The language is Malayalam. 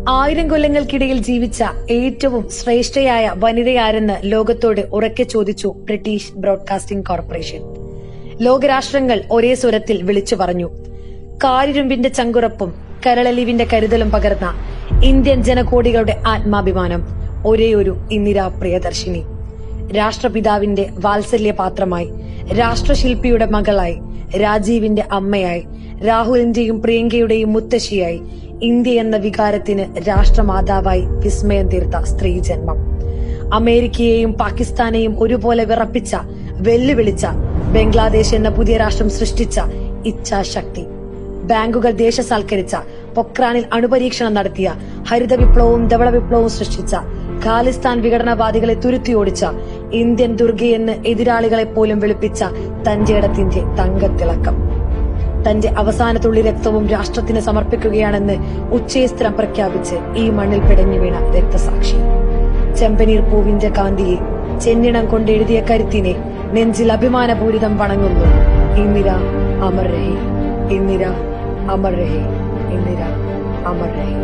1000 കൊല്ലങ്ങൾക്കിടയിൽ ജീവിച്ച ഏറ്റവും ശ്രേഷ്ഠയായ വനിതയാരെന്ന് ലോകത്തോട് ഉറക്കെ ചോദിച്ചു ബ്രിട്ടീഷ് ബ്രോഡ്കാസ്റ്റിംഗ് കോർപ്പറേഷൻ. ലോകരാഷ്ട്രങ്ങൾ ഒരേ സ്വരത്തിൽ വിളിച്ചു പറഞ്ഞു. കാരിരുമ്പിന്റെ ചങ്കുറപ്പും കരളലിവിന്റെ കരുതലും പകർന്ന ഇന്ത്യൻ ജനകോടികളുടെ ആത്മാഭിമാനം ഒരേയൊരു ഇന്ദിരാ പ്രിയദർശിനി. രാഷ്ട്രപിതാവിന്റെ വാത്സല്യപാത്രമായി, രാഷ്ട്രശില്പിയുടെ മകളായി, രാജീവിന്റെ അമ്മയായി, രാഹുലിന്റെയും പ്രിയങ്കയുടെയും മുത്തശ്ശിയായി, ഇന്ത്യ എന്ന വികാരത്തിന് രാഷ്ട്രമാതാവായി വിസ്മയം തീർത്ത സ്ത്രീ ജന്മം. അമേരിക്കയെയും പാകിസ്ഥാനെയും ഒരുപോലെ വിറപ്പിച്ച, വെല്ലുവിളിച്ച, ബംഗ്ലാദേശ് എന്ന പുതിയ രാഷ്ട്രം സൃഷ്ടിച്ച ഇച്ഛാശക്തി. ബാങ്കുകൾ ദേശസാൽക്കരിച്ച, പൊക്രാനിൽ അണുപരീക്ഷണം നടത്തിയ, ഹരിത വിപ്ലവവും ധവള വിപ്ലവവും സൃഷ്ടിച്ച, ഖാലിസ്ഥാൻ വിഘടനവാദികളെ തുരുത്തിയോടിച്ച, ഇന്ത്യൻ ദുർഗയെന്ന് എതിരാളികളെ പോലും വെളുപ്പിച്ച തന്റെ ഇടത്തിന്റെ തങ്കത്തിളക്കം. തന്റെ അവസാന തുള്ളി രക്തവും രാഷ്ട്രത്തിന് സമർപ്പിക്കുകയാണെന്ന് ഉച്ചേസ്ത്രം പ്രഖ്യാപിച്ച് ഈ മണ്ണിൽ പിടഞ്ഞു വീണ രക്തസാക്ഷി. ചെമ്പനീർ പൂവിന്റെ കാന്തിയെ, ചെന്നിണം കൊണ്ടെഴുതിയ കരുത്തിനെ നെഞ്ചിൽ അഭിമാനപൂരിതം വണങ്ങുന്നു. ഇന്ദിര അമർ രഹേ, ഇന്ദിര അമർ രഹേ, ഇന്ദിര അമർ രഹേ.